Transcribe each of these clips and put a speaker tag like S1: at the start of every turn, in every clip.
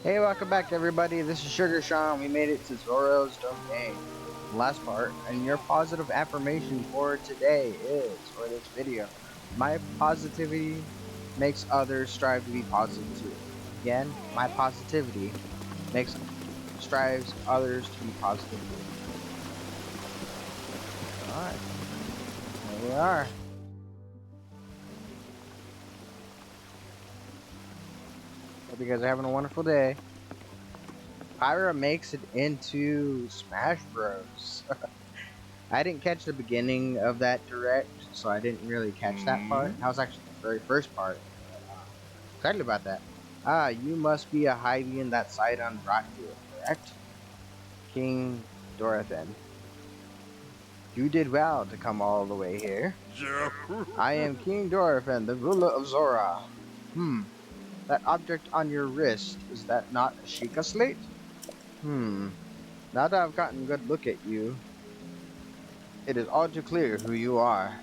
S1: Hey, welcome back everybody, this is Sugar Sean. We made it to Zoro's domain. Last part, and your positive affirmation for today is, or this video, my positivity makes others strive to be positive too. Again, my positivity strives others to be positive too. Alright, here we are. Hope you guys are having a wonderful day. Pyra makes it into Smash Bros. I didn't catch the beginning of that direct, so I didn't really catch that part. That was actually the very first part. Excited about that. Ah, you must be a Hylian that Sidon brought you, correct? King Dorothan. You did well to come all the way here. I am King Dorothan, the ruler of Zora. That object on your wrist, is that not a Sheikah slate? Now that I've gotten a good look at you, it is all too clear who you are.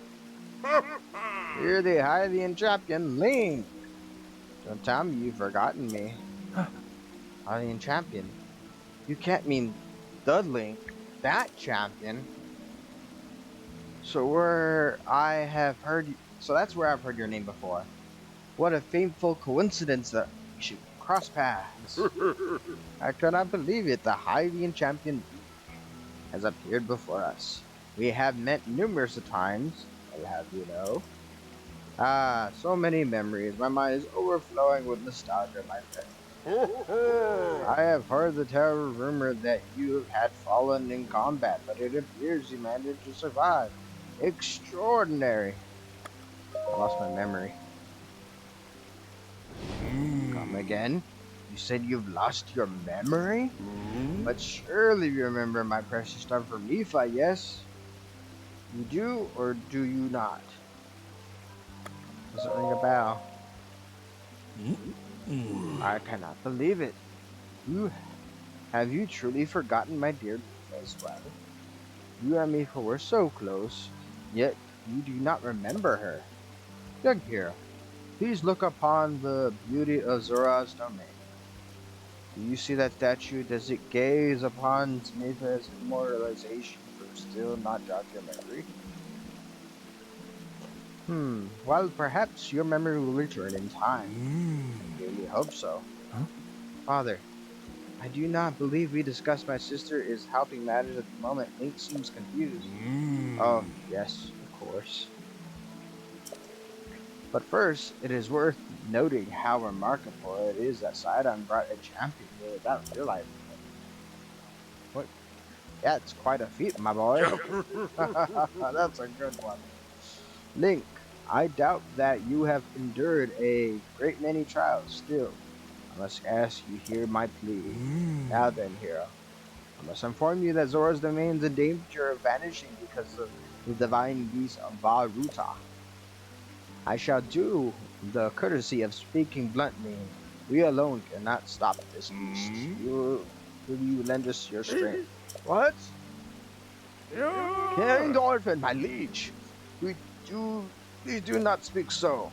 S1: You're the Hylian champion, Link! Don't tell me you've forgotten me. Hylian champion? You can't mean the Link, that champion. So that's where I've heard your name before. What a fateful coincidence that we should cross paths. I cannot believe it, the Hylian champion has appeared before us. We have met numerous times, I'll have you know. Ah, so many memories. My mind is overflowing with nostalgia, my friend. I have heard the terrible rumor that you had fallen in combat, but it appears you managed to survive. Extraordinary. I lost my memory. Come again? You said you've lost your memory? But surely you remember my precious star for Mifa, yes? You do or do you not? Does it ring a bell? I cannot believe it. Have you truly forgotten my dear Mifa as well? You and Mifa were so close, yet you do not remember her. Young hero, please look upon the beauty of Zora's domain. Do you see that statue? Does it gaze upon Mifa's immortalization for still not jog your memory? Well, perhaps your memory will return in time. I really hope so. Father, I do not believe we discussed my sister is helping matters at the moment. Link seems confused. Oh, yes, of course. But first, it is worth noting how remarkable it is that Sidon brought a champion here without realizing it. What? Yeah, it's quite a feat, my boy. That's a good one. Link, I doubt that you have endured a great many trials still. I must ask you hear my plea. Now then, hero. I must inform you that Zora's domain is in danger of vanishing because of the divine beast of Varuta. I shall do the courtesy of speaking bluntly. We alone cannot stop this beast. Will you lend us your strength? What? King Dolphin, my liege. Please do not speak so.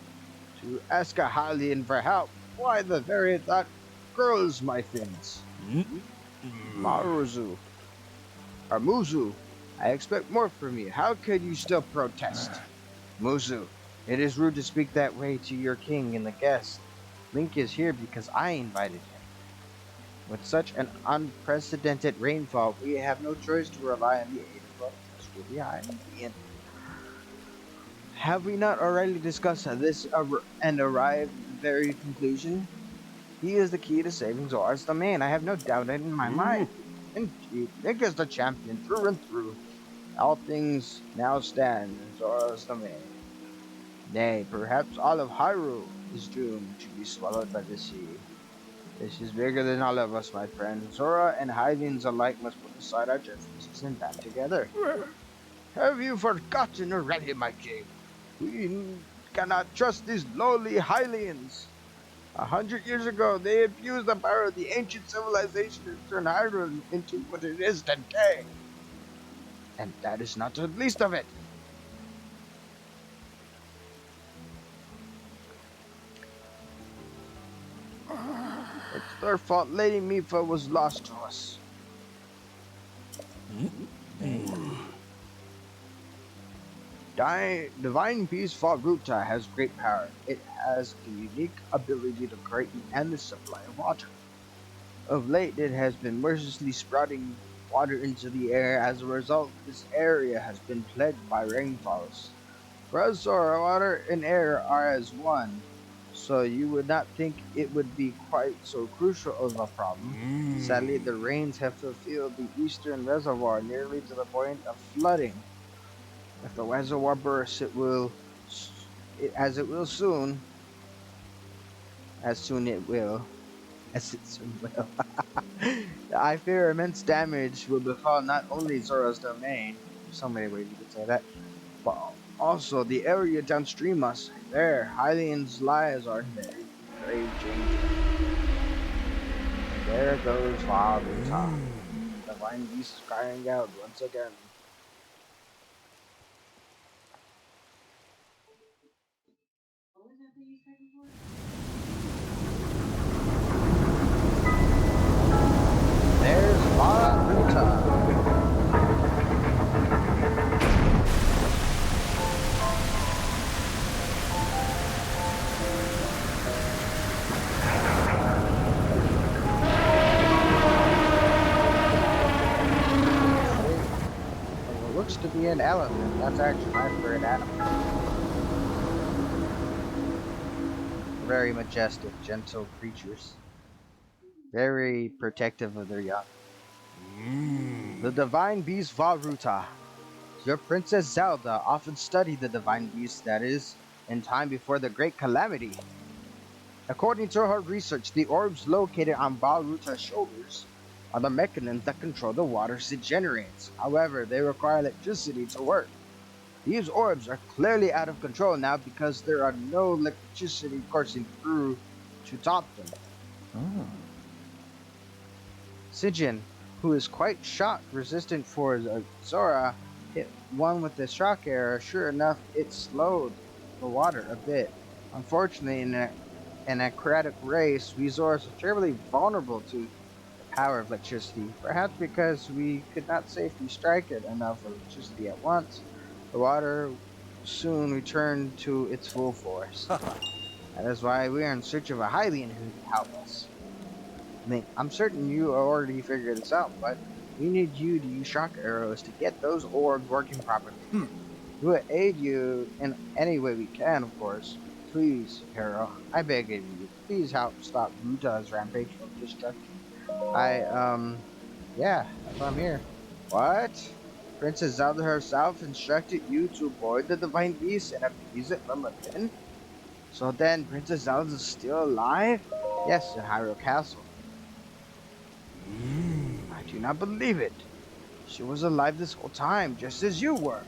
S1: To ask a Hylian for help, why the very thought curls my fins. Maruzu, or Muzu, I expect more from you. How could you still protest? Muzu, it is rude to speak that way to your king and the guest. Link is here because I invited him. With such an unprecedented rainfall, we have no choice to rely on the aid of our trustworthy Hylian. Have we not already discussed this and arrived at the very conclusion? He is the key to saving Zora's domain. I have no doubt in my mind. Indeed, Link is the champion through and through. All things now stand in Zora's domain. Nay, perhaps all of Hyrule is doomed to be swallowed by the sea. This is bigger than all of us, my friend. Zora and Hylians alike must put aside our differences and band together. Have you forgotten already, my king? We cannot trust these lowly Hylians. 100 years ago, they abused the power of the ancient civilization and turned Hyrule into what it is today. And that is not the least of it. It's their fault Lady Mifa was lost to us. Divine Peace Ruta has great power. It has the unique ability to create an endless supply of water. Of late, it has been mercilessly sprouting water into the air. As a result, this area has been plagued by rainfalls. For us, water and air are as one, so you would not think it would be quite so crucial of a problem. Sadly, the rains have fulfilled the eastern reservoir nearly to the point of flooding. If the reservoir bursts, as it will soon, as soon it will, as it soon will. I fear immense damage will befall not only Zora's domain, there's so many ways you could say that, but also the area downstream us. There, Hylian's lives are in very grave danger. And there goes Varuta. The divine beast is crying out once again. There's Varuta. What looks to be an elephant. That's actually my favorite animal. Very majestic, gentle creatures. Very protective of their young. The divine beast Varuta. Your Princess Zelda often studied the divine beast, that is, in time before the Great Calamity. According to her research, the orbs located on Balruta's shoulders are the mechanisms that control the waters it generates. However, they require electricity to work. These orbs are clearly out of control now because there are no electricity coursing through to top them. Sijin, who is quite shock resistant for Zora, hit one with the shock arrow. Sure enough, it slowed the water a bit. Unfortunately, in a aquatic race, we Zoras are terribly vulnerable to the power of electricity. Perhaps because we could not safely strike it enough electricity at once, the water soon returned to its full force. That is why we are in search of a Hylian who can help us. Link, I'm certain you already figured this out, but we need you to use shock arrows to get those orbs working properly. We will aid you in any way we can, of course. Please, hero, I beg of you, please help stop Ruta's rampage from destruction. Yeah, that's why I'm here. What? Princess Zelda herself instructed you to board the divine beast and appease it from within? So then, Princess Zelda is still alive? Yes, in Hyrule Castle. I do not believe it. She was alive this whole time, just as you were.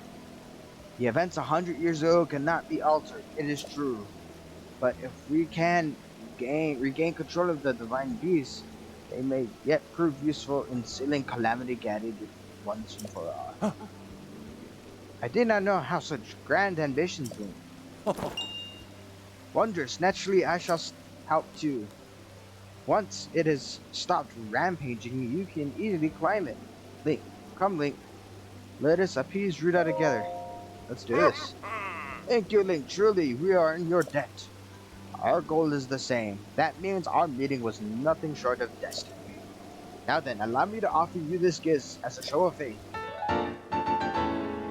S1: The events 100 years ago cannot be altered, it is true. But if we can regain control of the divine beasts, they may yet prove useful in sealing Calamity Gated once and for all. I did not know how such grand ambitions linked. Wondrous, naturally I shall help too. Once it has stopped rampaging, you can easily climb it. Link, come Link, let us appease Ruda together. Let's do this. Thank you, Link. Truly, we are in your debt. Our goal is the same. That means our meeting was nothing short of destiny. Now then, allow me to offer you this gift as a show of faith.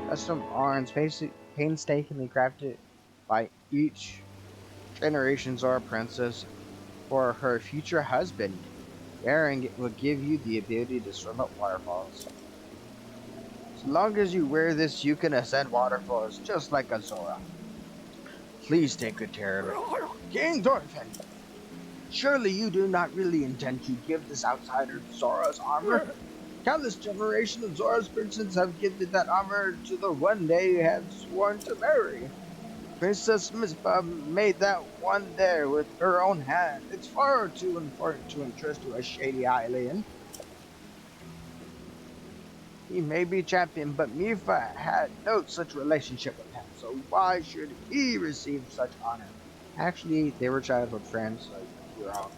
S1: Custom arms painstakingly crafted by each generation's Zora princess for her future husband. Wearing it will give you the ability to swim up waterfalls. As long as you wear this, you can ascend waterfalls just like a Zora. Please take good care of it. King Dorfin, surely you do not really intend to give this outsider Zora's armor? Countless generations of Zora's princes have given that armor to the one they had sworn to marry. Princess Mizpah made that one there with her own hand. It's far too important to entrust to a shady alien. He may be champion, but Mifa had no such relationship with him, so why should he receive such honor? Actually, they were childhood friends, so you're wrong.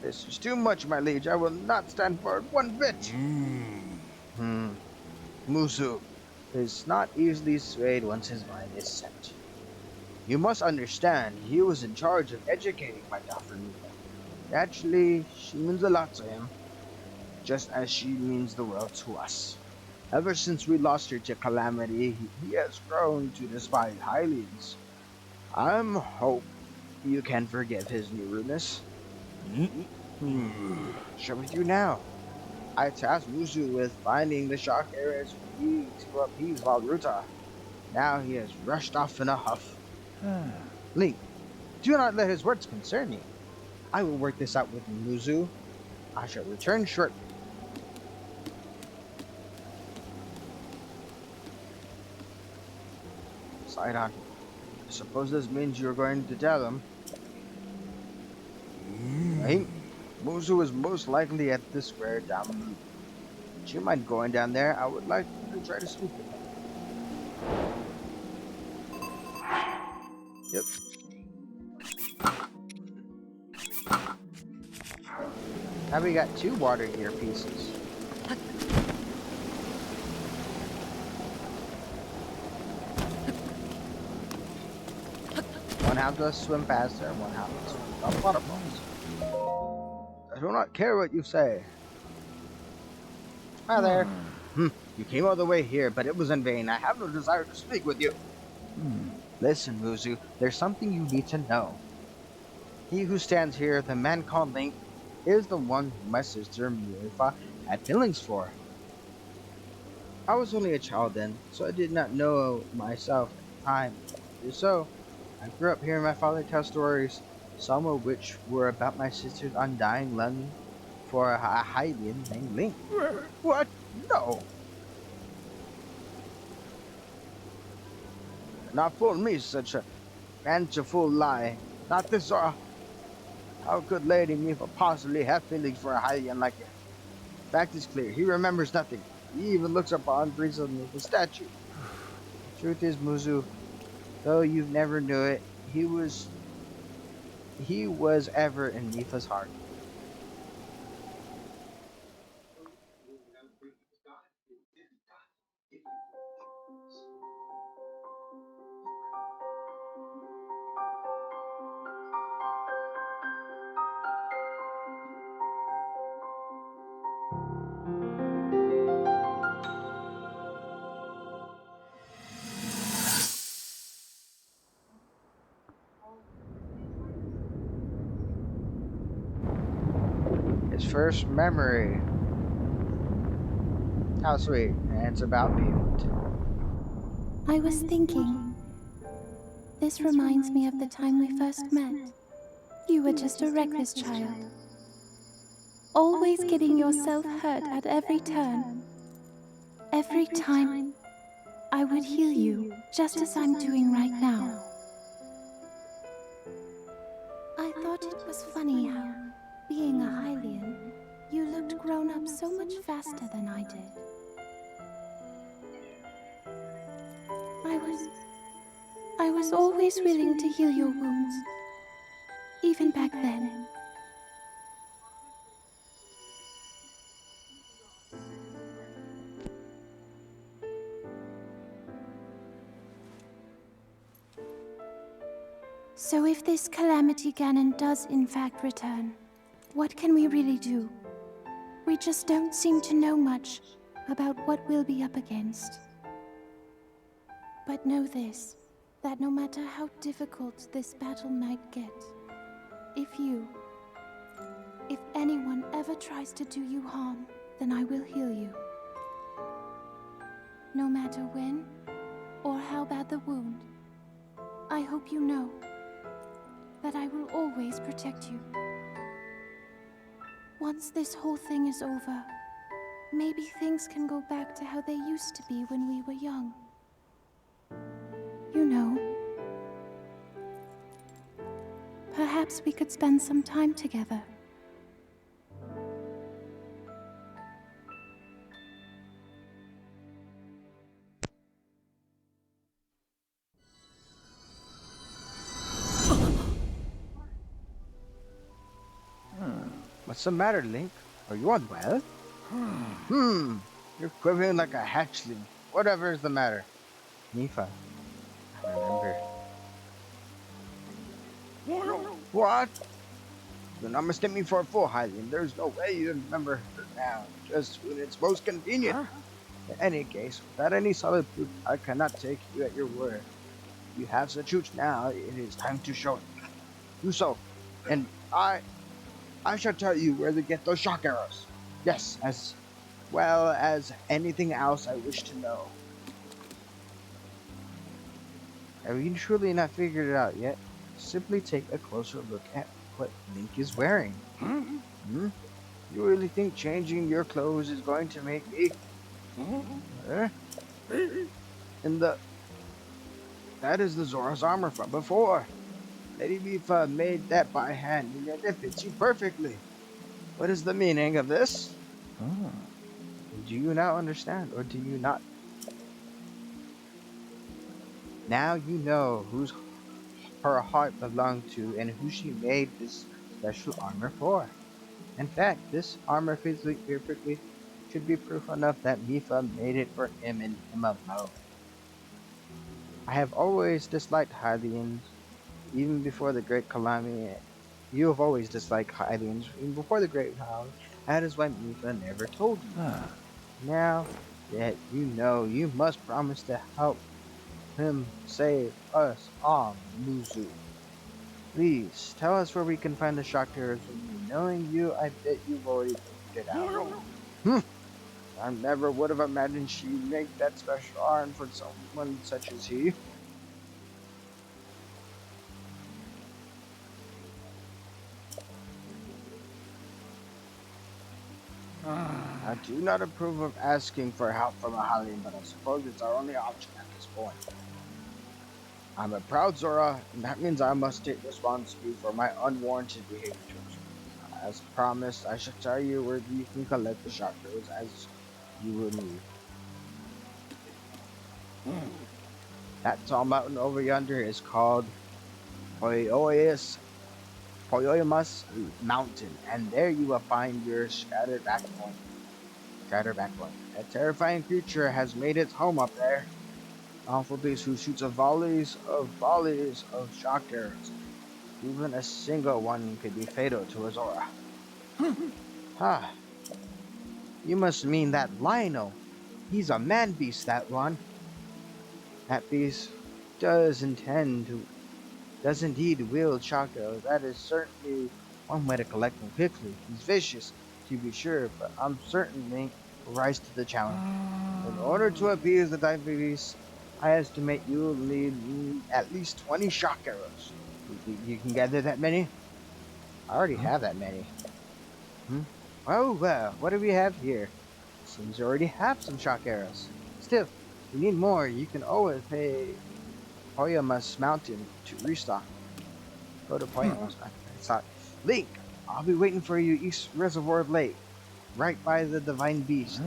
S1: This is too much, my liege. I will not stand for it one bit. Musu is not easily swayed once his mind is set. You must understand, he was in charge of educating my daughter Mila. Naturally, she means a lot to him, just as she means the world to us. Ever since we lost her to Calamity, he has grown to despise Hylians. I'm hope you can forgive his new rudeness. Share with you now. I tasked Musu with finding the shock areas we to appease Valruta. Now he has rushed off in a huff. Link, do not let his words concern you. I will work this out with Muzu. I shall return shortly. Sidon, I suppose this means you're going to tell him. I think Muzu is most likely at the square down the loop. Do you mind going down there? I would like to try to speak with him. Yep. Now we got 2 water gear pieces. One have to swim faster, and one have to swim without waterfalls. I do not care what you say. Hi there. You came all the way here, but it was in vain. I have no desire to speak with you. Listen, Muzu, there's something you need to know. He who stands here, the man called Link, is the one who my sister Muifa had feelings for. I was only a child then, so I did not know myself at the time. So, I grew up hearing my father tell stories, some of which were about my sister's undying longing for a Hylian named Link. What? No! Not fool me, such a fanciful lie. Not this, Zora. How could Lady Mifa possibly have feelings for a Hylian like it? Fact is clear, he remembers nothing. He even looks upon priests of Mifa's statue. The truth is, Muzu, though you never knew it, he was ever in Mifa's heart. His first memory. How sweet, and it's about me.
S2: I was thinking, this reminds me of the time we first met. You were just a reckless child, always getting yourself hurt at every turn. Every time, I would heal you, just as I'm doing right now. I thought it was funny how, being a Hylian, you looked grown up so much faster than I did. I was always willing to heal your wounds, even back then. So if this Calamity Ganon does in fact return, what can we really do? We just don't seem to know much about what we'll be up against. But know this, that no matter how difficult this battle might get, if anyone ever tries to do you harm, then I will heal you. No matter when or how bad the wound, I hope you know that I will always protect you. Once this whole thing is over, maybe things can go back to how they used to be when we were young. You know, perhaps we could spend some time together.
S1: What's the matter, Link? Are you unwell? Hmm, you're quivering like a hatchling. Whatever is the matter? Mifa, I remember. What? Do not mistake me for a fool, Hylian. There's no way you remember her now, just when it's most convenient. In any case, without any solid proof, I cannot take you at your word. You have the truth now, it is time to show it. Do so, and I shall tell you where to get those shock arrows. Yes, as well as anything else I wish to know. Have you truly not figured it out yet? Simply take a closer look at what Link is wearing. Hmm? You really think changing your clothes is going to make me? Huh? And that is the Zora's armor from before. Lady Mifa made that by hand, and yet it fits you perfectly. What is the meaning of this? Do you now understand, or do you not? Now you know whose her heart belonged to and who she made this special armor for. In fact, this armor fits Link perfectly should be proof enough that Mifa made it for him and him alone. I have always disliked Hylians, even before the Great Calamity. You have always disliked Hylians, even before the Great Calamity. That is why Mifa never told you. Now that you know, you must promise to help him save us on Muzu. Please, tell us where we can find the shock terrors from you. Knowing you, I bet you've already figured it out. Hmm. I never would have imagined she'd make that special iron for someone such as he. I do not approve of asking for help from a Hylian, but I suppose it's our only option at this point. I'm a proud Zora, and that means I must take responsibility for my unwarranted behavior towards you. As promised, I shall tell you where you can collect the shock terrors as you will need. That tall mountain over yonder is called Poyoyas, Poyoyamas Mountain, and there you will find your scatterback point. Scatterback point. A terrifying creature has made its home up there. Awful beast who shoots a volleys of shock arrows. Even a single one could be fatal to Azora. Ha! You must mean that Lionel. He's a man beast, that one. That beast does intend to does indeed wield Chaco. That is certainly one way to collect him quickly. He's vicious, to be sure, but I'm certainly will rise to the challenge. In order to appease the diabetes, I estimate you will need at least 20 shock arrows. You can gather that many? I already have that many. Hmm? Oh, well, what do we have here? Seems you already have some shock arrows. Still, if you need more, you can always pay Poyamas Mountain to restock. Go to Poyamas Mountain to restock. Link, I'll be waiting for you East Reservoir Lake, right by the Divine Beast.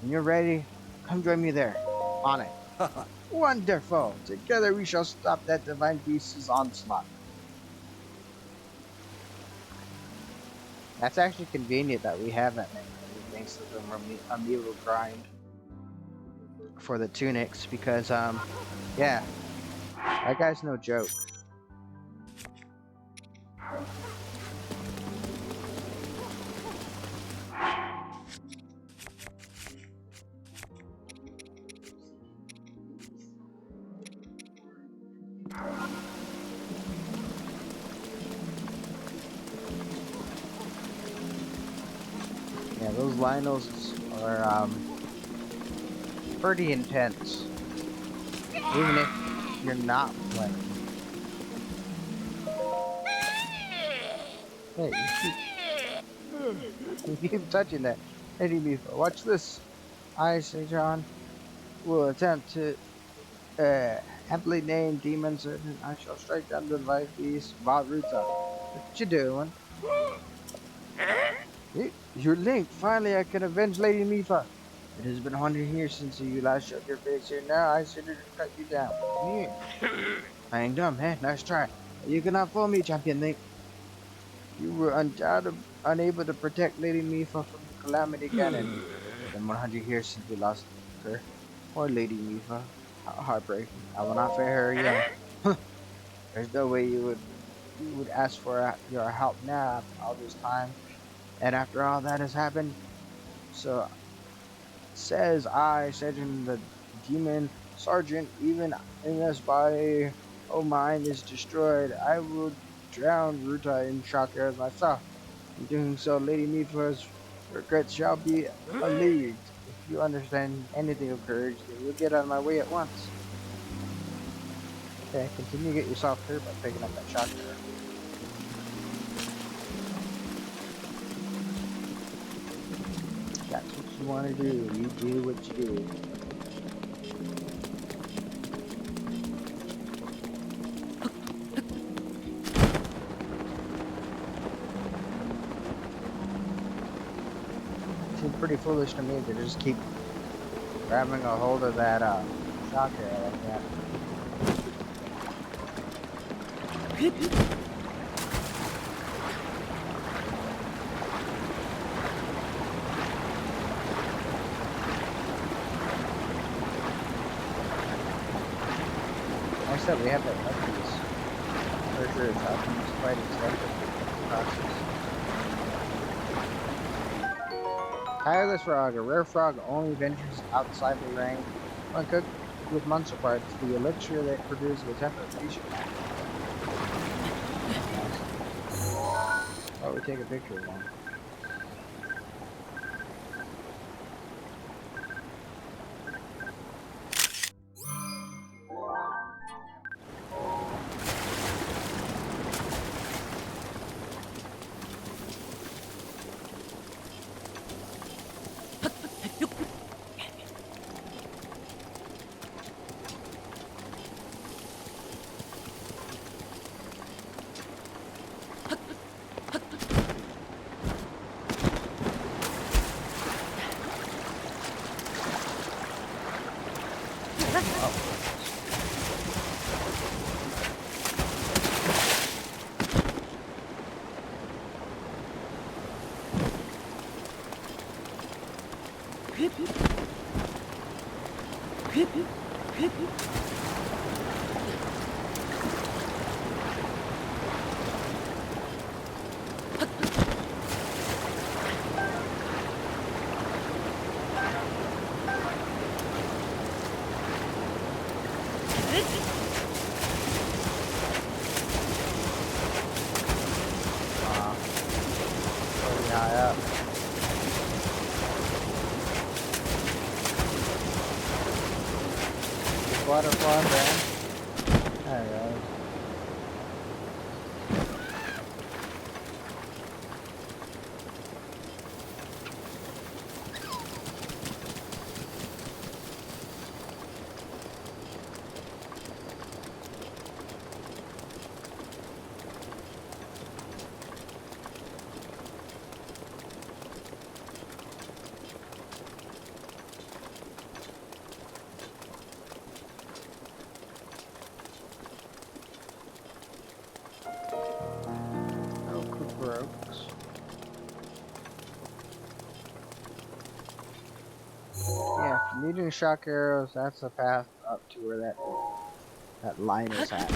S1: When you're ready, come join me there. On it. Wonderful! Together we shall stop that Divine Beast's onslaught. That's actually convenient that we have that many, thanks to the Amiibo grind for the tunics, because, yeah, that guy's no joke. Yeah, those Lionels are, pretty intense, even if you're not playing. Hey, you keep touching that. Eddie Beef, watch this. I, Say John, will attempt to aptly named demon servant. I shall strike down the divine beast, Varuta. What you doing? You're Link. Finally, I can avenge Lady Mifa. It has been 100 years since you last showed your face here. Now I should have cut you down. I ain't dumb, eh? Nice try. You cannot fool me, Champion Link. You were undoubtedly unable to protect Lady Mifa from Calamity Ganon. Then 100 years since we lost her. Poor Lady Mifa. How heartbreaking. I will not fare her young. There's no way you would ask for your help now after all this time. And after all that has happened, so says I, Sergeant the Demon Sergeant, even unless body oh mine is destroyed, I will drown Ruta in shock airs myself. In doing so, Lady Mifa's regrets shall be alleviated. If you understand anything of courage, then you'll get out of my way at once. Okay, continue to get yourself hurt by picking up that shock arrow. That's what you want to do. You do what you do. Seems pretty foolish to me to just keep grabbing a hold of that shock arrow like that. Nice that we have that piece. For sure, it's often quite expensive process. Tireless frog, a rare frog only ventures outside the ring. When cooked with monster parts, the elixir that produces a temporary feature. Nice. Oh, we take a picture of one. Pretty high up. Butterfly, man. There it goes. Oh, Cooper Oaks. Yeah, if you're needing shock arrows, that's the path up to where that line is at.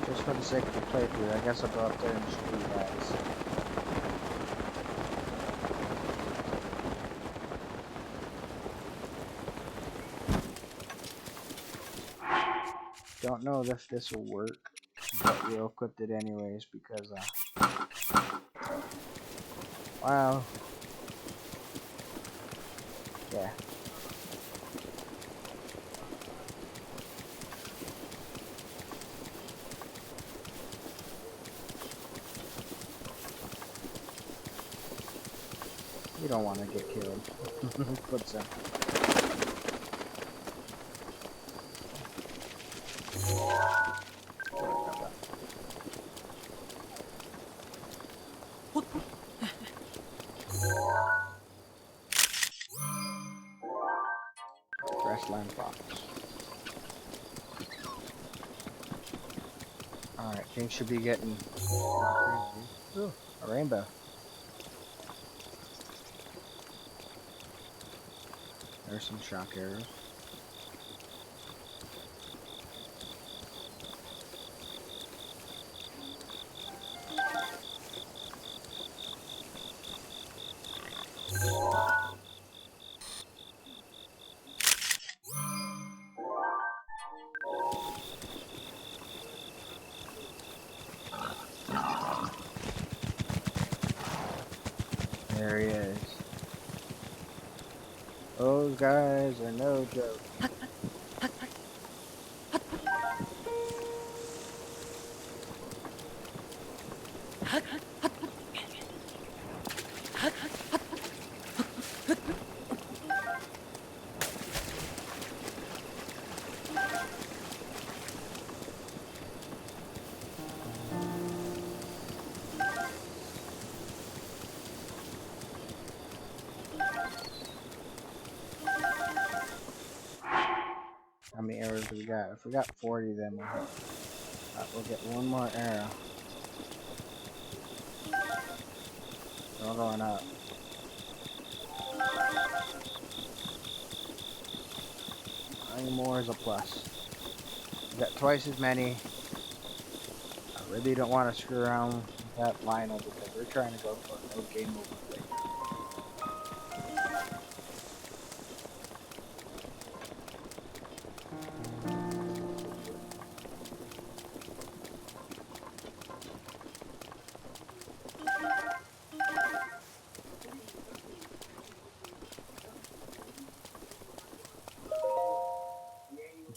S1: Just for the sake of the playthrough, I guess I'll go up there and show you guys. Don't know if this will work, but we'll equip it anyways because, wow. Yeah. You don't want to get killed. But so. Grassland Fox. Alright, things should be getting crazy. Ooh, a rainbow. There's some shock arrows. There he is. Those guys are no joke. How many arrows do we got? If we got 40, then we'll get one more arrow. We're going up. 9 more is a plus. We got twice as many. I really don't want to screw around with that Lionel because we're trying to go for no game over play.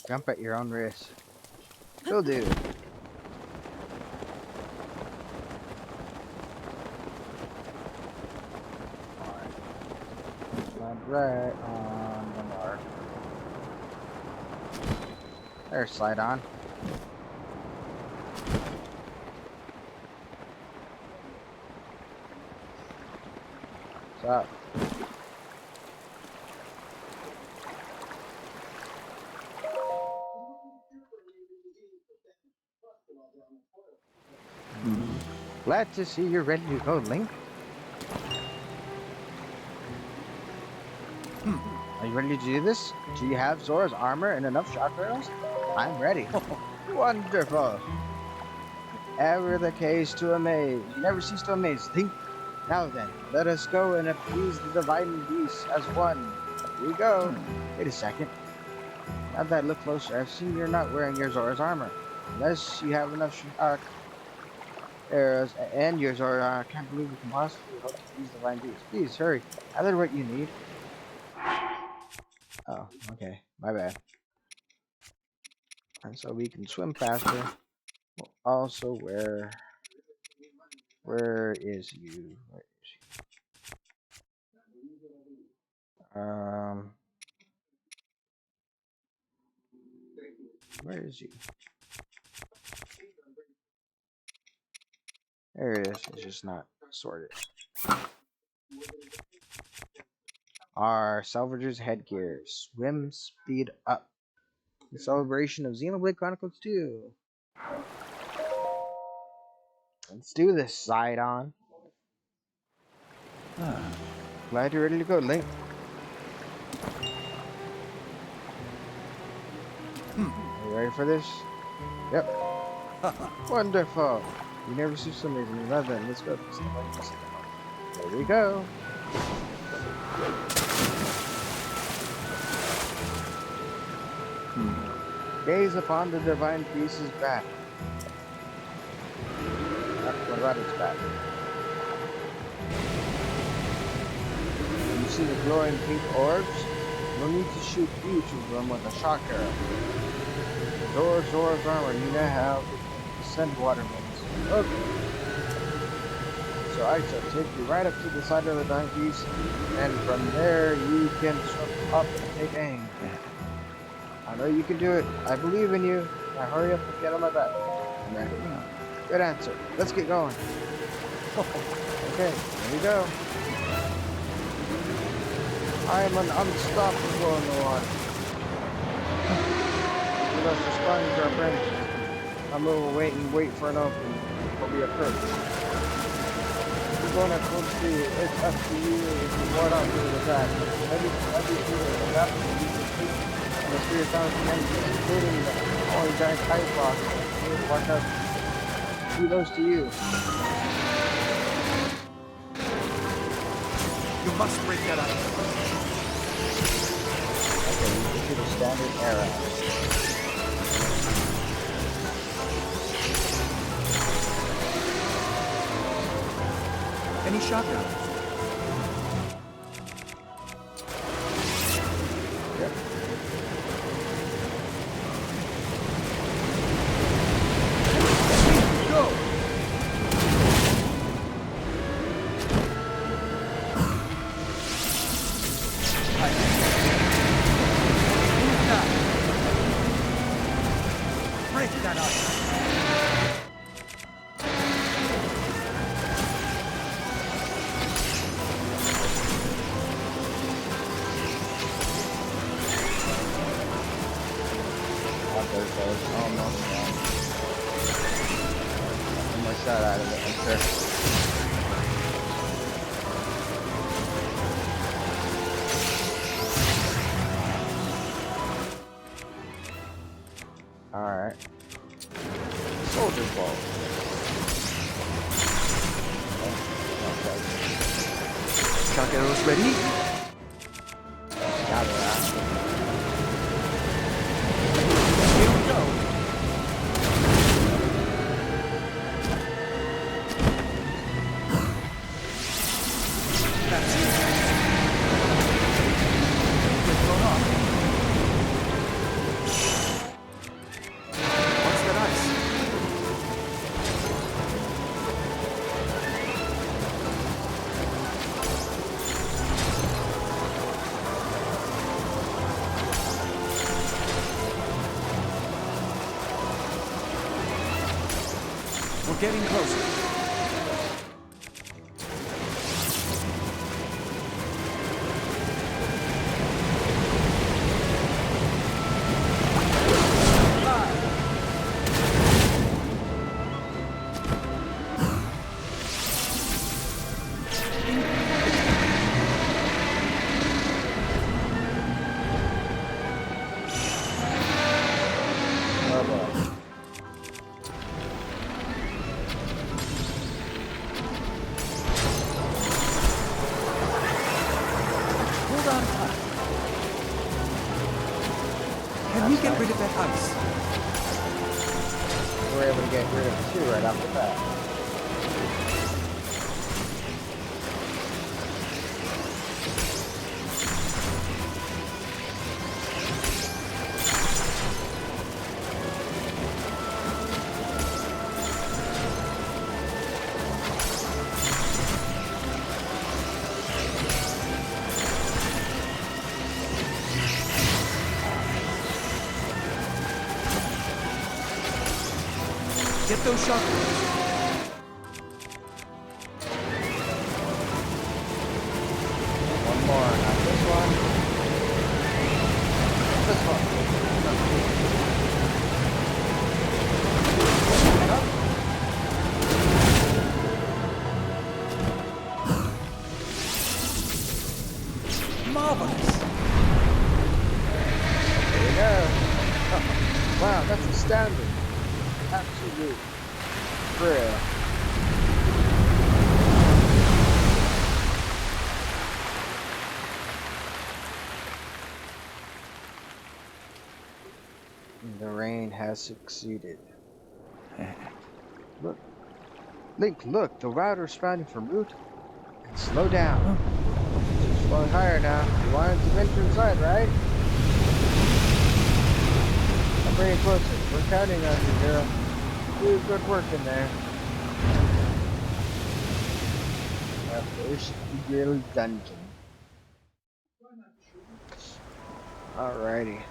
S1: Jump at your own risk. Will do. Alright. Land right on the mark. There's slide on. What's up? Glad to see you're ready to go, Link. Are you ready to do this? Do you have Zora's armor and enough shock arrows? I'm ready. Wonderful. Ever the case to amaze. You never cease to amaze, Link. Now then, let us go and appease the divine beasts as one. Here we go. Wait a second. Now that I look closer, I've seen you're not wearing your Zora's armor. Unless you have enough shock arrows and your Zora, I can't believe you can possibly hope to appease the divine beasts. Please, hurry. Gather what you need. Oh, okay. My bad. And so we can swim faster. We'll also where is you? Where is you? Where is you? There it is. It's just not sorted. Our salvager's headgear. Swim speed up. The celebration of Xenoblade Chronicles 2. Let's do this, side on. Glad you're ready to go, Link. Are you ready for this? Yep. Wonderful. You never see so amazing. Well then, let's go. There we go. Gaze upon the divine beast's back. What about its back? You see the glowing pink orbs? No need to shoot each of them with a shock arrow. Zora's armor, you now have send watermelons. Okay. So I shall take you right up to the side of the divine beast, and from there you can swim up and take aim. I know you can do it. I believe in you. Now hurry up and get on my back. I'm ready. Good answer. Let's get going. Okay, here we go. I am an unstoppable in the water. We must respond to our friends. I'm overweight and wait for an opening. Will be a perk. You're going at full speed. It's up to you if you ward off your attack. Every shooter is adapted to use the speed and the speed of times from enemies, including the only giant kite blocks. Watch out. Do those to you.
S3: You must break that up.
S1: Okay, you can shoot a standard arrow.
S3: Any shotguns?
S1: Yep.
S3: Go! Break that up.
S1: There it goes. Almost done. Almost got out of it, I'm sure. Alright. Soldier ball.
S3: Shock arrows ready?
S1: Got that.
S3: Here we go. That's it. Get thrown off. What's that ice? We're getting closer.
S1: Oh boy.
S3: Hold on tight. Can we get rid of that ice?
S1: We're able to get rid of 2 right off the bat.
S3: Get those shotguns.
S1: One more, not this one. This one.
S3: Marvelous.
S1: There we go. Wow, that's astounding. Absolute thrill. The rain has succeeded. Look. Link, look, the router's finding for route. And slow down. It's flowing higher now. You wanted to venture inside, right? I'm bringing closer. We're counting on you, girl. Do good work in there. Our first real dungeon. Alrighty.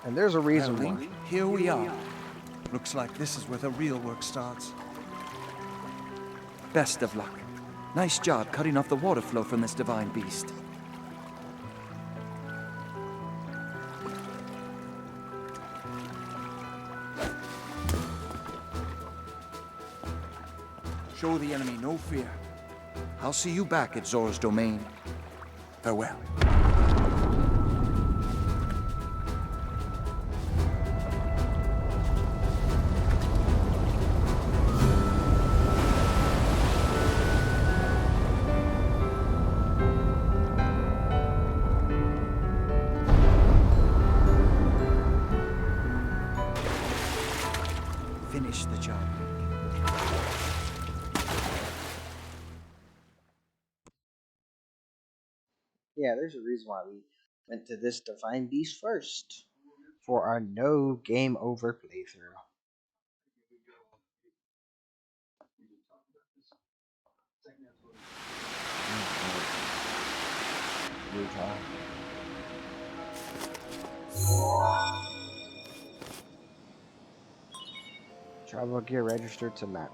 S1: And there's a reason
S3: Well,
S1: why.
S3: Link, here we are. Looks like this is where the real work starts. Best of luck. Nice job cutting off the water flow from this divine beast. Show the enemy no fear. I'll see you back at Zora's domain. Farewell. Finish the job.
S1: Yeah, there's a reason why we went to this Divine Beast first for our no game over playthrough. Utah. Travel gear registered to map.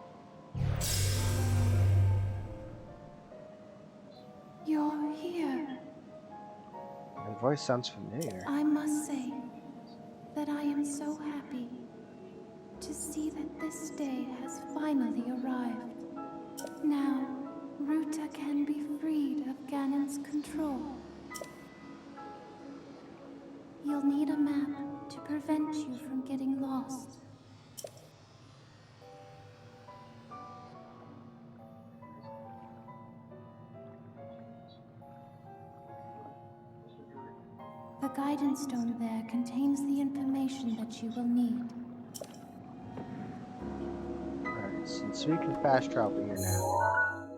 S2: You're here.
S1: Your voice sounds familiar.
S2: I must say that I am so happy to see that this day has finally arrived. Now, Ruta can be freed of Ganon's control. You'll need a map to prevent you from getting lost. The guidance stone there contains the information that you will need.
S1: Alright, since we can fast travel here now,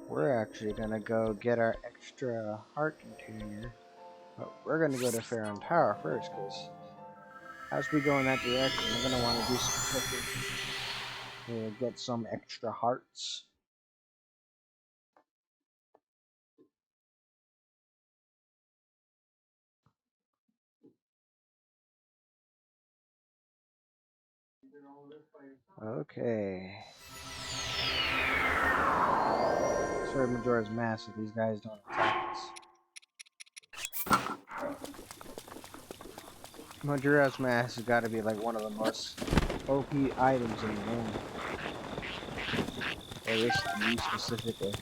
S1: we're actually gonna go get our extra heart container. But we're gonna go to Pharaoh Tower first, because as we go in that direction, we're gonna want to do some cooking to get some extra hearts. Okay. Sorry, Majora's Mask, if these guys don't attack us. Majora's Mask has got to be like one of the most OP items in the game. Or at least to me specifically.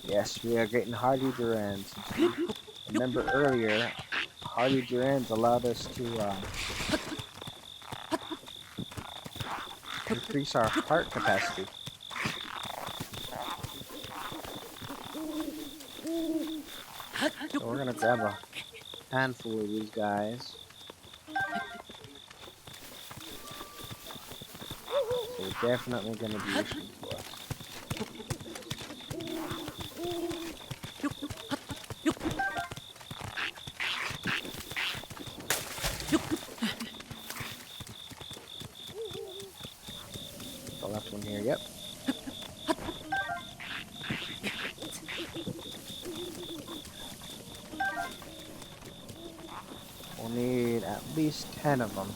S1: Yes, we are getting Hardy Durans. Remember earlier, Hardy Durans allowed us to increase our heart capacity. So we're gonna grab a handful of these guys. They're definitely gonna be useful for us. The left one here, yep. We'll need at least 10 of them.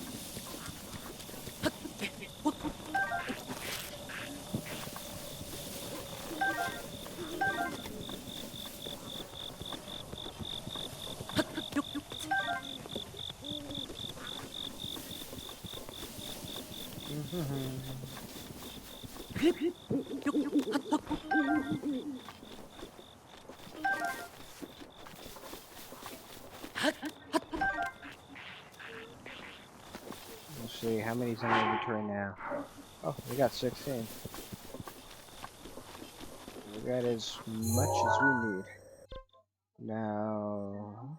S1: Let's see, how many's in inventory now? Oh, we got 16. We got as much as we need. Now,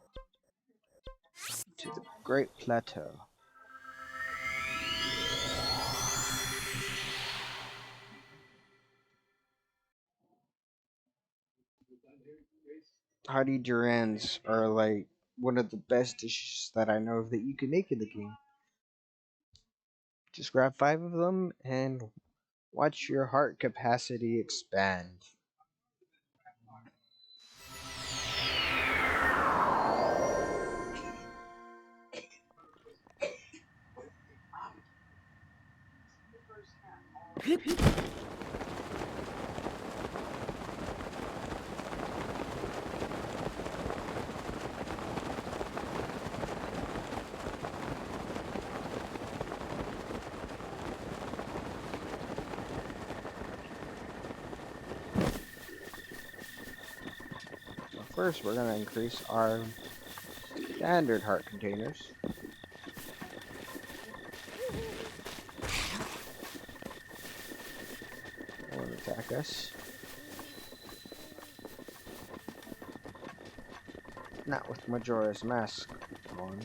S1: to the Great Plateau. Hardy Durans are like one of the best dishes that I know of that you can make in the game. Just grab 5 of them and watch your heart capacity expand. first, we're going to increase our standard heart containers. Won't attack us. Not with Majora's Mask on.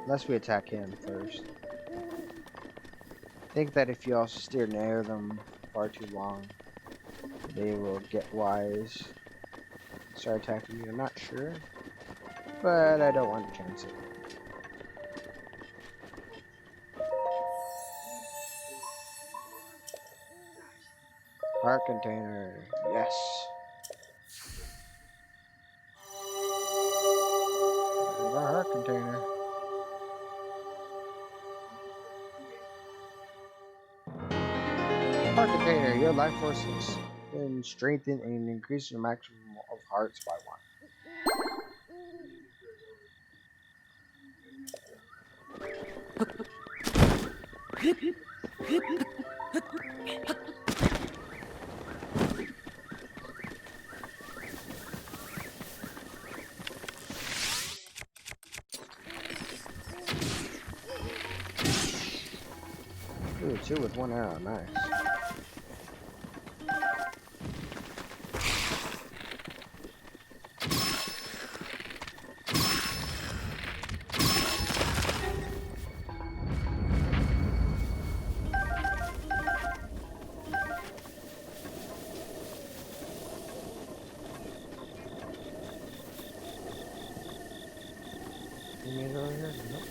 S1: Unless we attack him first. I think that if you also steer near them far too long, they will get wise. Start attacking you, I'm not sure. But I don't want to chance it. Heart container, yes. There's our heart container. Heart container, your life force has been strengthened and increase your maximum of hearts by 1. Ooh, 2 with 1 arrow, nice. Enemies over here? Nope.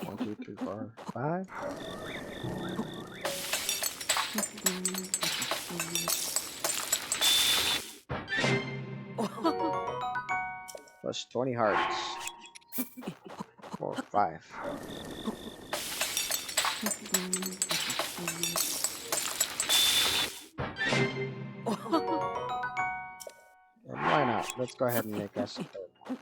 S1: One, two, three, four, 5. Plus 20 hearts. 4, 5. And why not? Let's go ahead and make us a third one.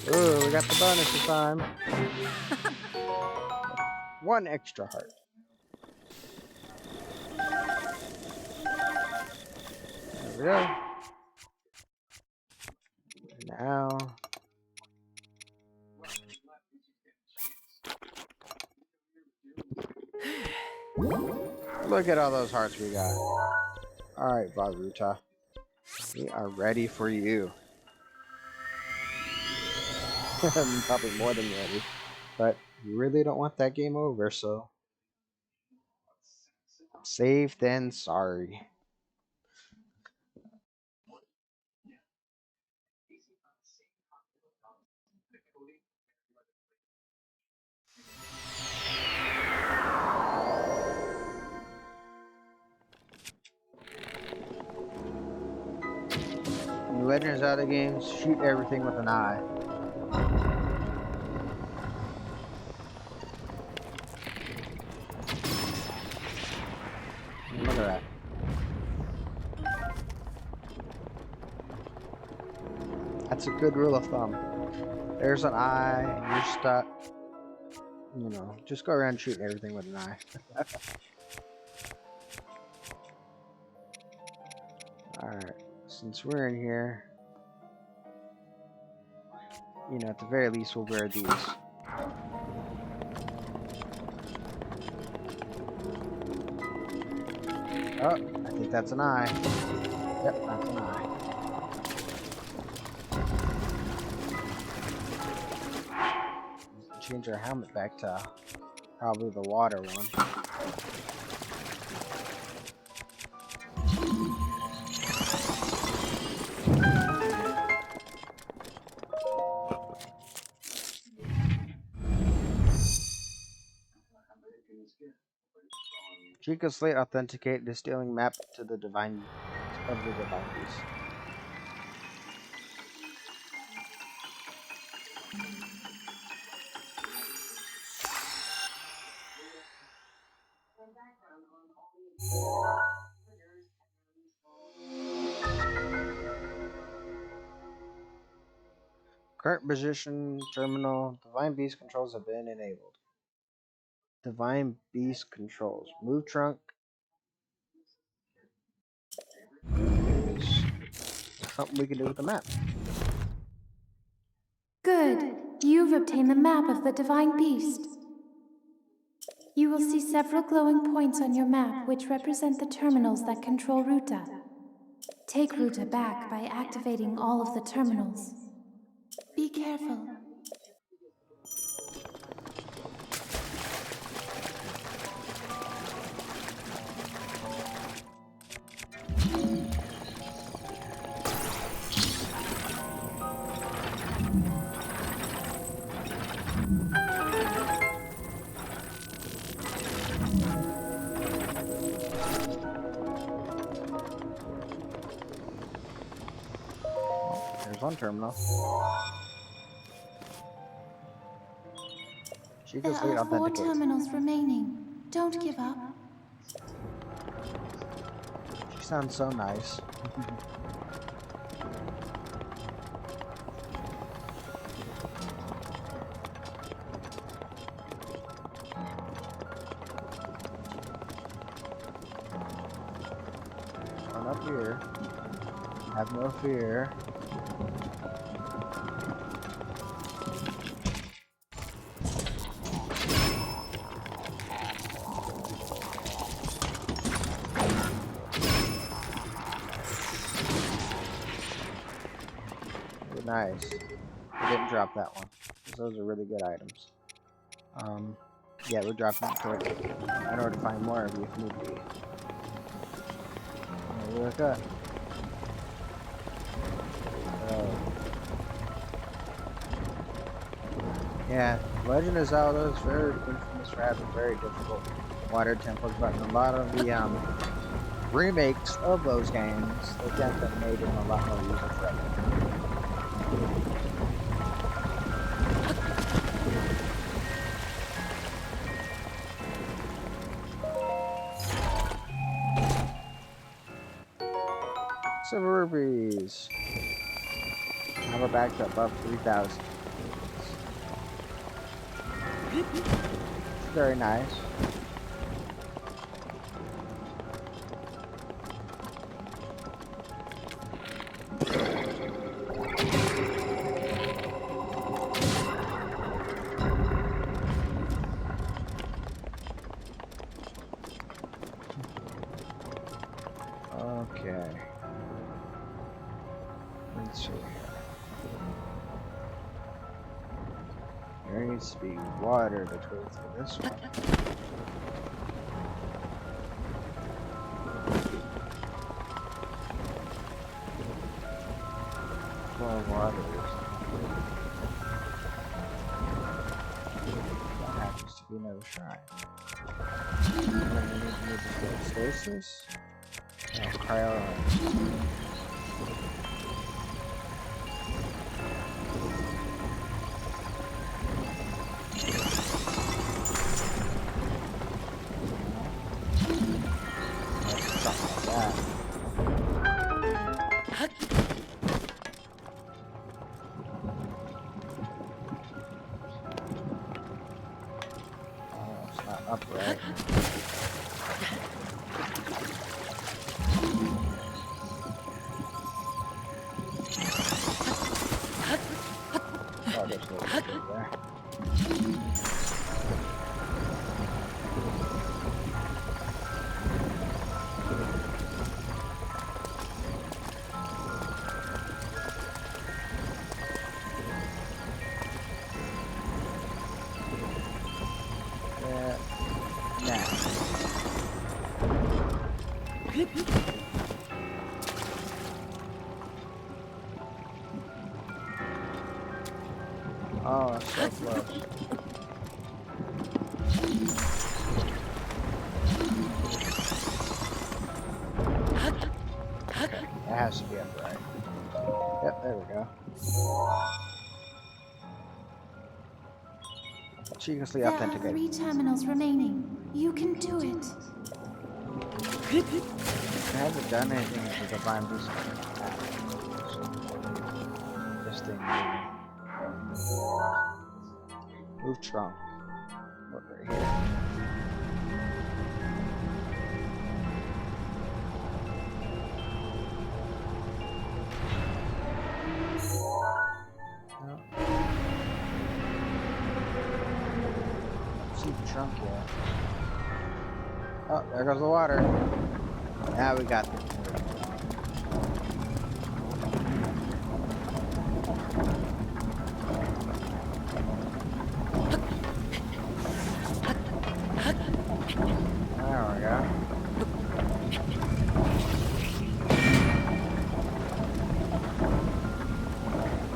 S1: Ooh, we got the bonus this time. 1 extra heart. There we go. Now, look at all those hearts we got. Alright, Varuta. We are ready for you. Probably more than ready. But you really don't want that game over, so safe than sorry. In the Legend of Zelda games, shoot everything with an eye. Look at that. That's a good rule of thumb. There's an eye, and you're stuck. You know, just go around shooting everything with an eye. Alright, since we're in here, you know, at the very least, we'll wear these. Oh, I think that's an eye. Yep, that's an eye. Change our helmet back to probably the water one. Chica Slate authenticate the stealing map to the divine of the divine beast. Current position, terminal, Divine Beast controls have been enabled. Divine Beast controls. Move trunk is something we can do with the map.
S2: Good. You've obtained the map of the Divine Beast. You will see several glowing points on your map which represent the terminals that control Ruta. Take Ruta back by activating all of the terminals. Be careful.
S1: There's one terminal. She
S2: There
S1: goes late
S2: are 4
S1: authenticates.
S2: terminals remaining. Don't give up.
S1: She sounds so nice. Run up here. Have no fear. Nice. We didn't drop that one. Those are really good items. Yeah, we're dropping it in order to find more of you if need be. There we go. Yeah, Legend of Zelda is very infamous for having very difficult water temples, but in a lot of the remakes of those games, they definitely made them a lot more user-friendly. Silver rupees. Now we're back to above 3,000. Very nice. Okay. Let's see here. There needs to be water to go through this one. More water. That happens to be no shrine. And then we need to move this little stasis. And cryo. Upright. Oh, there's a little bit there. Oh, so close. It has to be upright. Yep, there we go. Cheekily
S2: There are
S1: authenticated.
S2: 3 terminals remaining. You can do it.
S1: I haven't done anything with the Divine Beast. This thing moving. Move trunk. Look right here. No. See the trunk yet. Oh, there goes the water. Now we got this. There we go.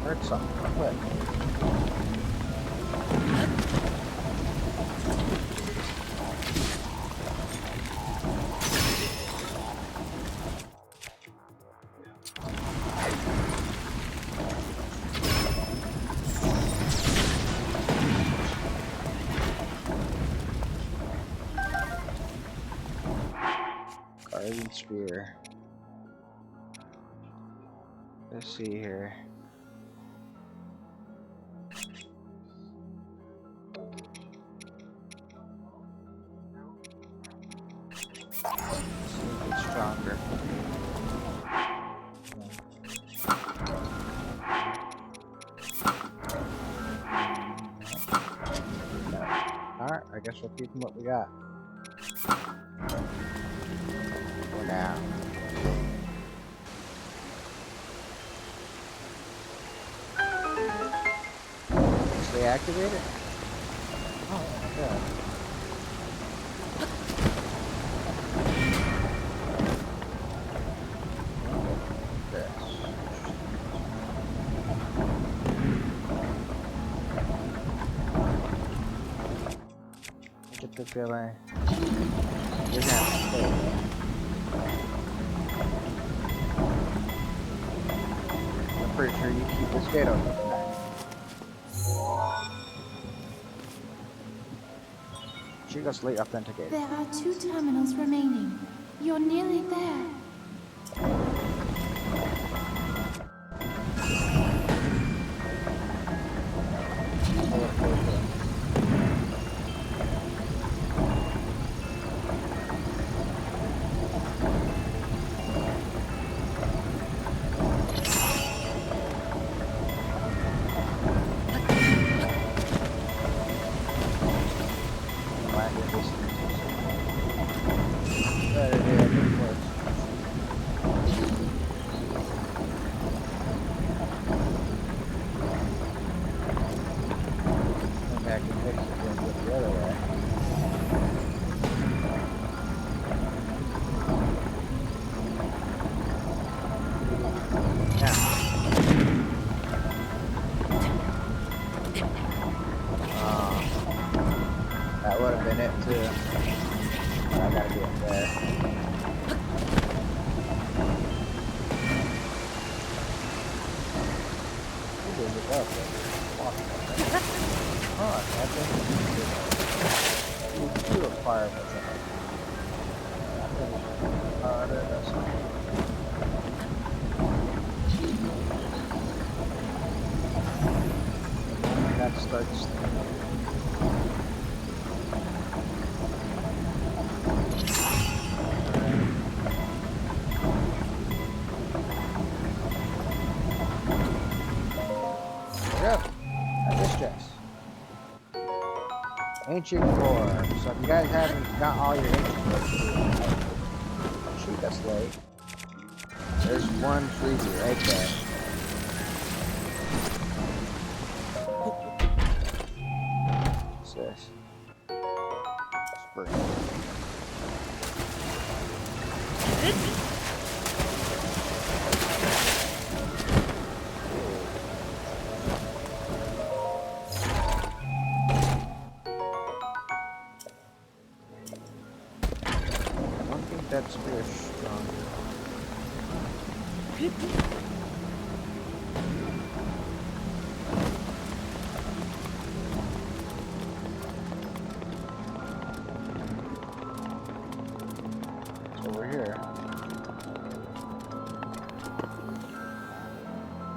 S1: Heard something. Quick. Garden spear. Let's see here. See if it's stronger. Alright, I guess we'll keep them what we got. For now. Stay activated? Oh my god. I get the feeling you're gonna have to stay. I'm pretty sure you keep this gate open. She got late authenticated.
S2: There are 2 terminals remaining. You're nearly there.
S1: That would have been it too. But I gotta get there. Oh, that's two requirements. That starts. Ancient core. So if you guys haven't got all your ancient cores, shoot, that's late. There's one freebie right there. What's this? Spring. That spear stronger. It's over here.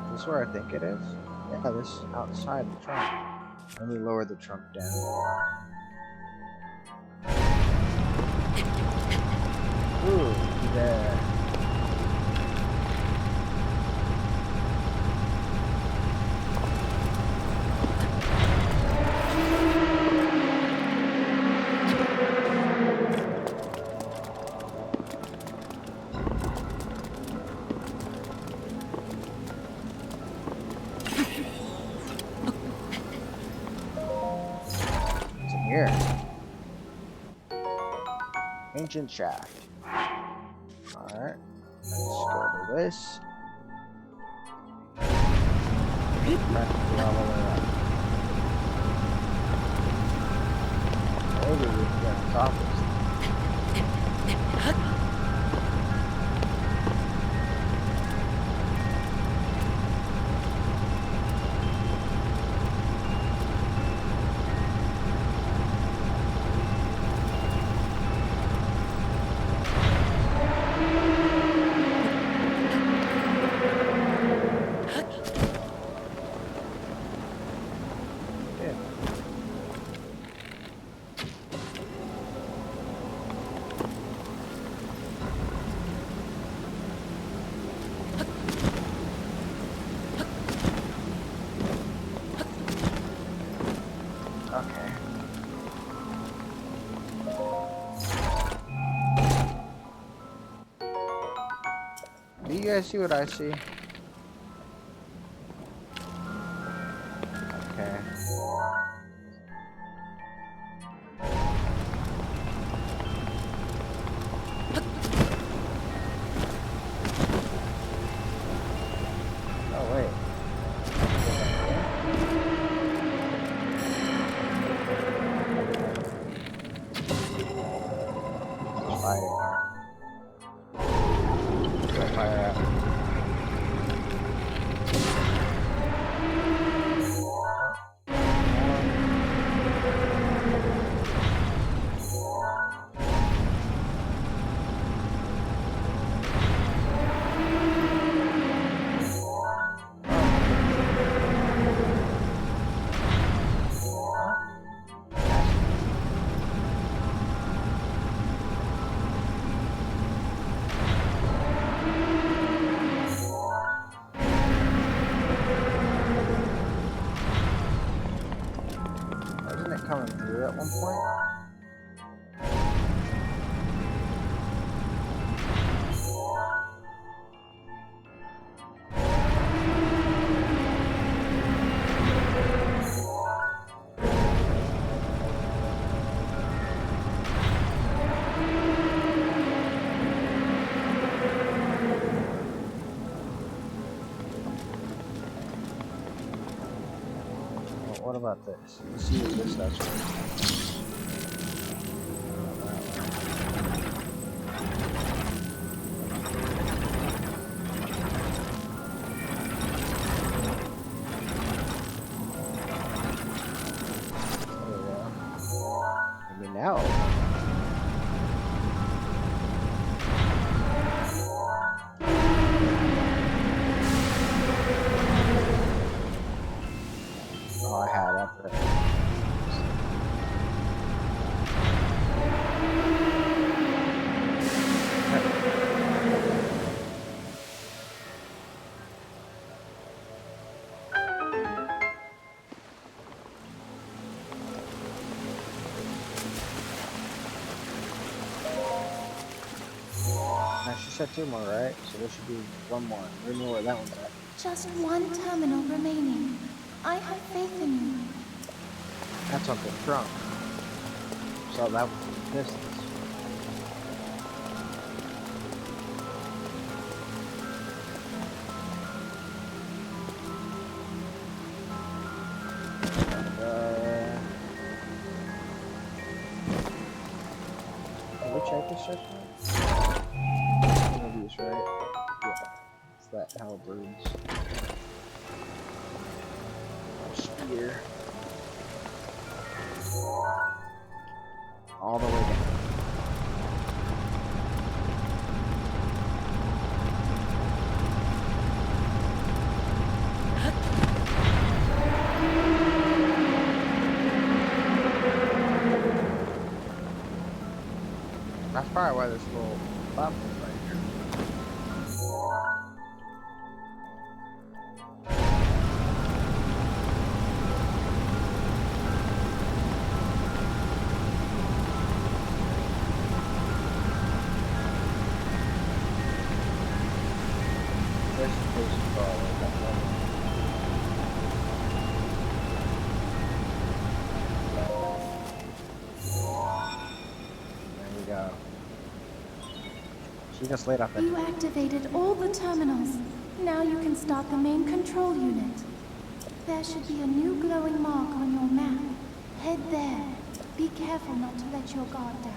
S1: Is this where I think it is? Yeah, this is outside the trunk. Let me lower the trunk down. Ooh, yeah. What's in here? Ancient shaft. Alright. Let's go to this. Practically all the way up. Maybe we can get on top of this. Okay. Do you guys see what I see? Okay. Oh, wait. Fire here. Where's fire at? Wasn't it coming through at one point? Well, what about this? Let's see what this does for me. There we go. Maybe now. Oh, I had up there. Now she said 2 more, right? So there should be 1 more. I don't know where that one's at.
S2: Just one terminal remaining. I have faith in you.
S1: That's on the trunk. So that was the distance. Can we check this checkpoint? One of these, right? Yeah. It's that halberds. Spear. All the way down. probably why this little platform right here. This is supposed to go like that level. There we go. She just laid off that.
S2: You activated all the terminals. Now you can start the main control unit. There should be a new glowing mark on your map. Head there. Be careful not to let your guard down.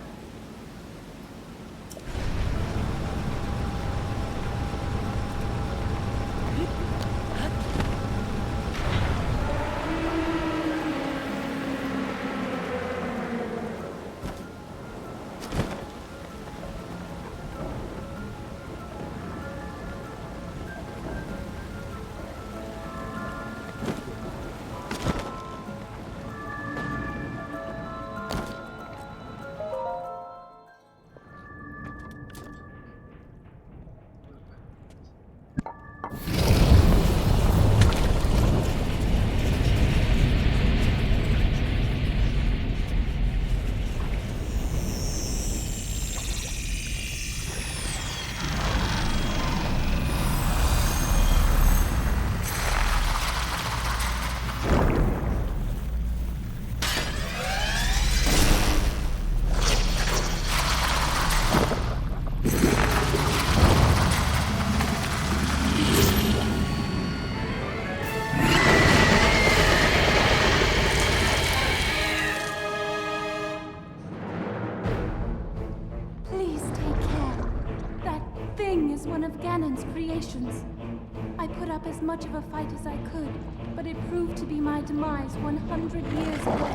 S2: I put up as much of a fight as I could, but it proved to be my demise 100 years ago.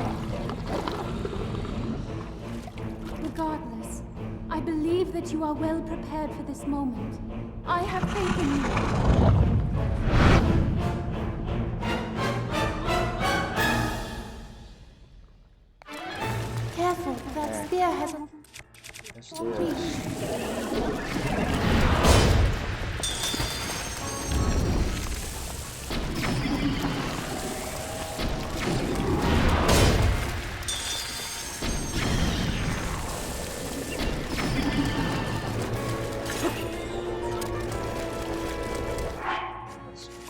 S2: Regardless, I believe that you are well prepared for this moment. I have faith in you. Careful, that spear has a...
S1: Let's do this.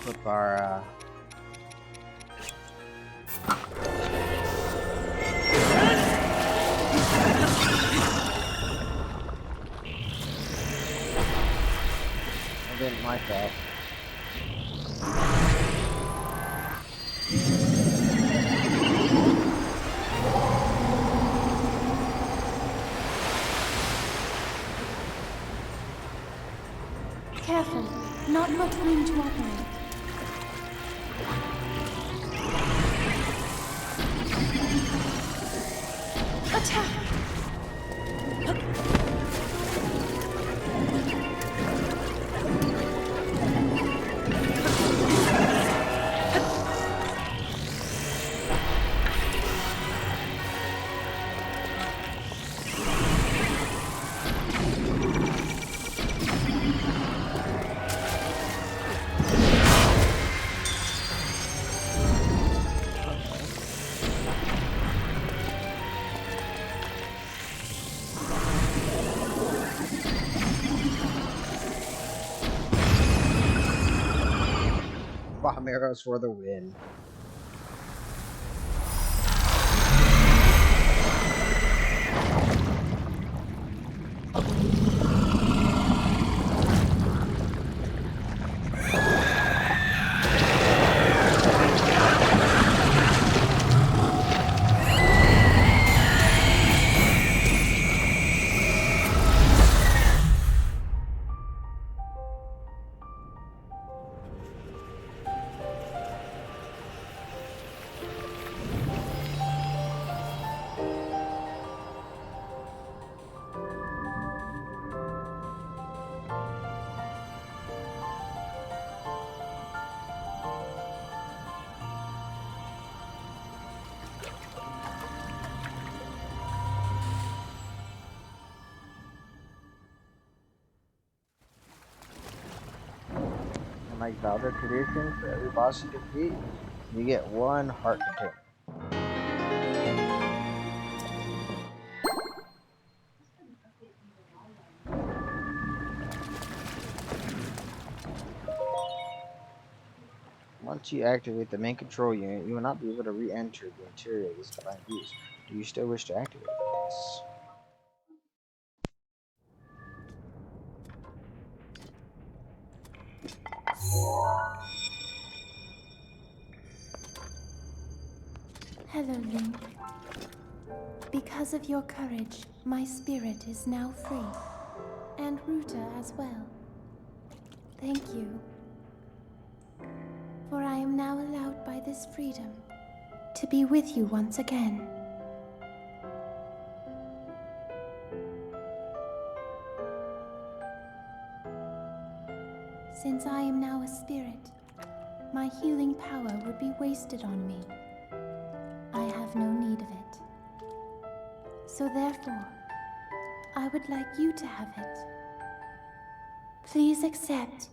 S1: Equip our I didn't like that.
S2: Careful, not much room to operate. Attack!
S1: Bomb arrows for the win. Unlike Zelda tradition, for every boss you defeat, you get one heart container. Once you activate the main control unit, you will not be able to re-enter the interior of this divine beast. Do you still wish to activate it? Yes.
S2: Hello, Link. Because of your courage, my spirit is now free. And Ruta as well. Thank you. For I am now allowed by this freedom to be with you once again. Since I am now a spirit, my healing power would be wasted on me. I have no need of it. So therefore, I would like you to have it. Please accept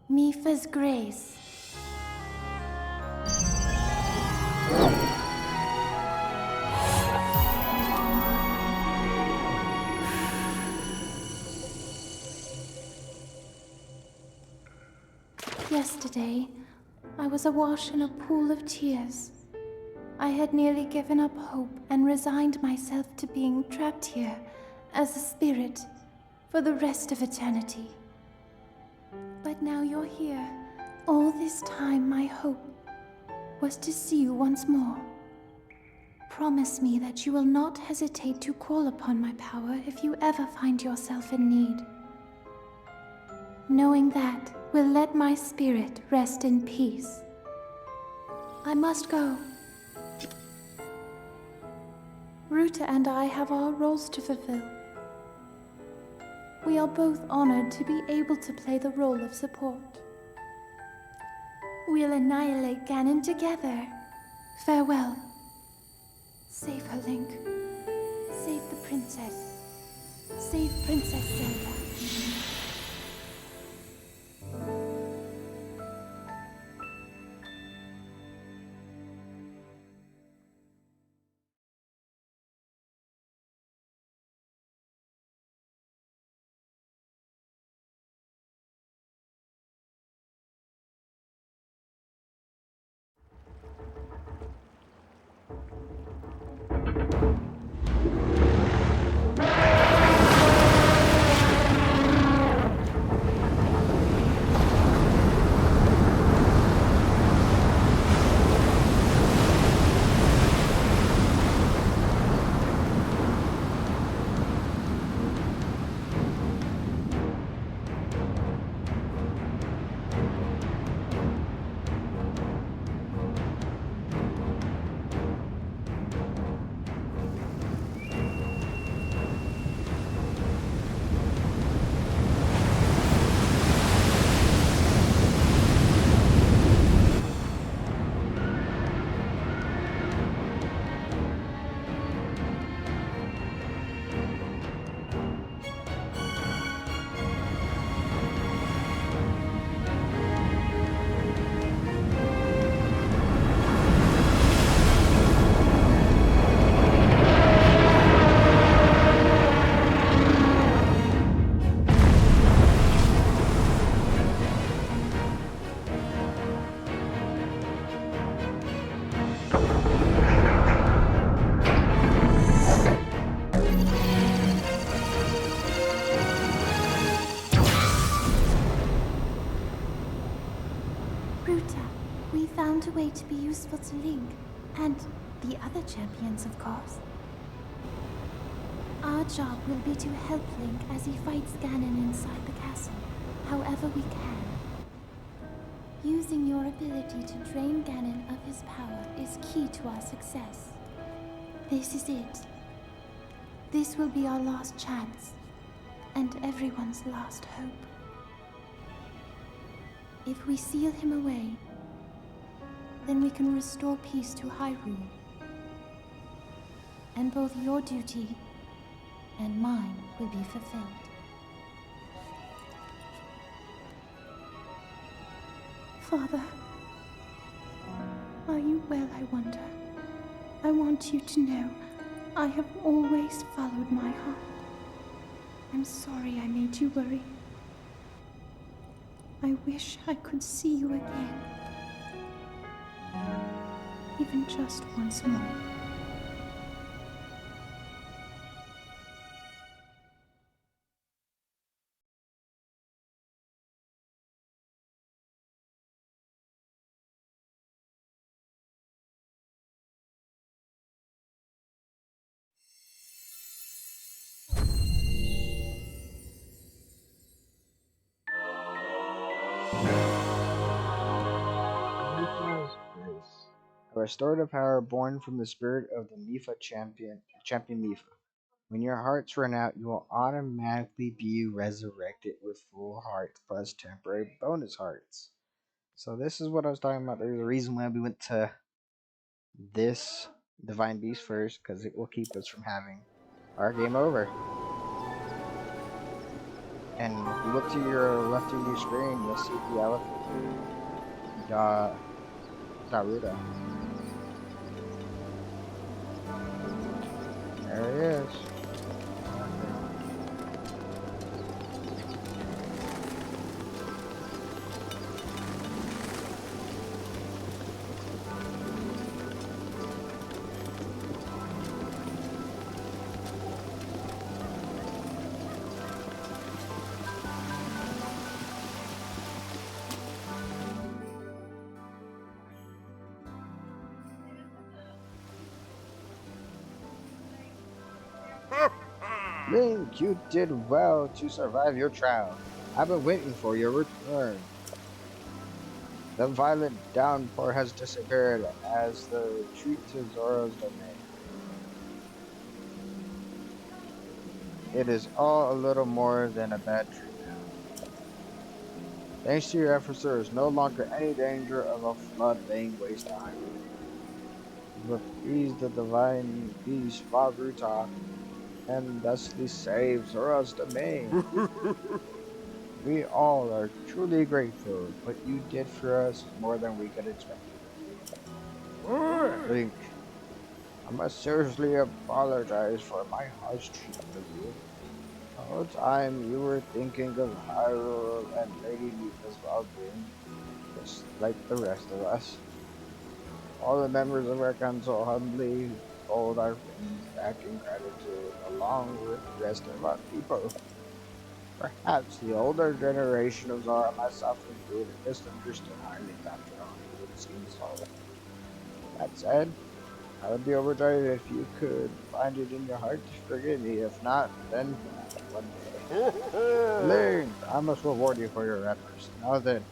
S2: Mifa's grace. Yesterday, I was awash in a pool of tears. I had nearly given up hope and resigned myself to being trapped here as a spirit for the rest of eternity. But now you're here. All this time, my hope was to see you once more. Promise me that you will not hesitate to call upon my power if you ever find yourself in need. Knowing that will let my spirit rest in peace. I must go. Ruta and I have our roles to fulfill. We are both honored to be able to play the role of support. We'll annihilate Ganon together. Farewell. Save her, Link. Save the princess. Save Princess Zelda. Ruta, we found a way to be useful to Link, and the other champions, of course. Our job will be to help Link as he fights Ganon inside the castle, however we can. Using your ability to drain Ganon of his power is key to our success. This is it. This will be our last chance, and everyone's last hope. If we seal him away, then we can restore peace to Hyrule. And both your duty and mine will be fulfilled. Father, are you well, I wonder? I want you to know I have always followed my heart. I'm sorry I made you worry. I wish I could see you again. Even just once more.
S1: Mifa's grace. A restorative power born from the spirit of the champion Mifa. When your hearts run out, you will automatically be resurrected with full hearts plus temporary bonus hearts. So this is what I was talking about. There's a reason why we went to this Divine Beast first, because it will keep us from having our game over. And if you look to your left of your screen, you'll see the elephant. Daruda. There he is. Link, you did well to survive your trial. I've been waiting for your return. The violent downpour has disappeared as the retreat to Zoro's domain. It is all a little more than a bad dream now. Thanks to your efforts, there is no longer any danger of a flood laying waste the island. With these, the divine beast Vagruta and thusly saves Zoro's domain. We all are truly grateful. What you did for us is more than we could expect. Link, I must seriously apologize for my harsh treatment of you. The whole time you were thinking of Hyrule and Lady Mika's well-being, just like the rest of us. All the members of our council humbly fold our things back in gratitude, along with the rest of our people. Perhaps the older generation of Zara, myself included, misunderstood Hyrule after all it seems so. That said, I would be overjoyed if you could find it in your heart to forgive me. If not, then one day. Link, I must reward you for your efforts. Now then,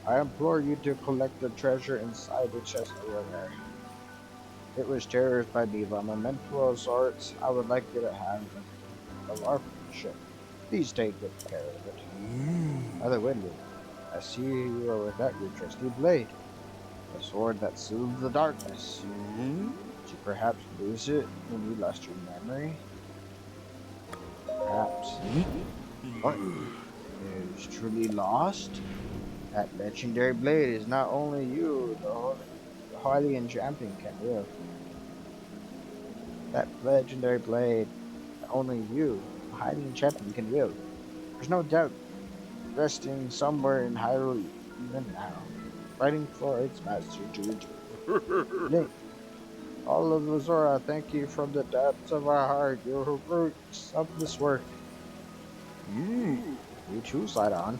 S1: I implore you to collect the treasure inside the chest over there. It was cherished by me, a memento of sorts. I would like you to have of our friendship. Please take good care of it. By the way, Link, I see you are without your trusty blade, a sword that soothes the darkness. Did you perhaps lose it when you lost your memory? Perhaps. What? It is truly lost? That legendary blade is not only you, the Hylian champion can wield. That legendary blade, only you, the Hylian champion can wield. There's no doubt, resting somewhere in Hyrule even now, fighting for its master to return. Link, all of Azora, thank you from the depths of our heart. You're the roots of this work. You too, Sidon.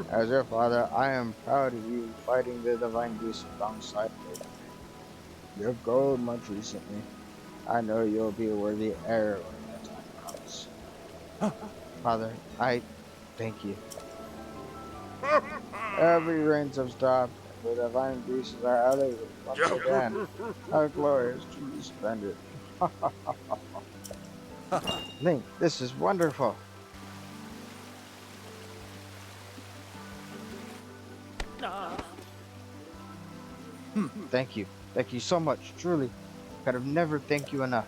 S1: As your father, I am proud of you fighting the divine beast alongside me. You've grown much recently. I know you'll be a worthy heir when that time comes. Father, I thank you. Every rains have stopped, and the divine beasts are elevated once again. Our glory is truly splendid. Link, this is wonderful. Thank you. Thank you so much, truly. Could have never thanked you enough.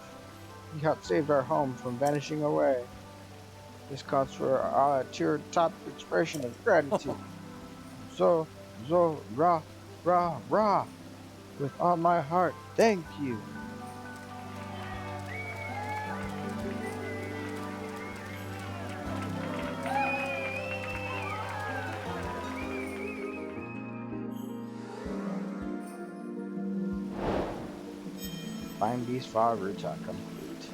S1: You helped save our home from vanishing away. This calls for a top expression of gratitude. Rah, rah, rah. With all my heart, thank you. Find Beast Far route complete.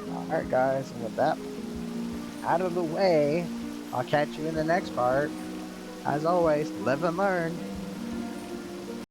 S1: Alright, guys, and with that out of the way, I'll catch you in the next part. As always, live and learn.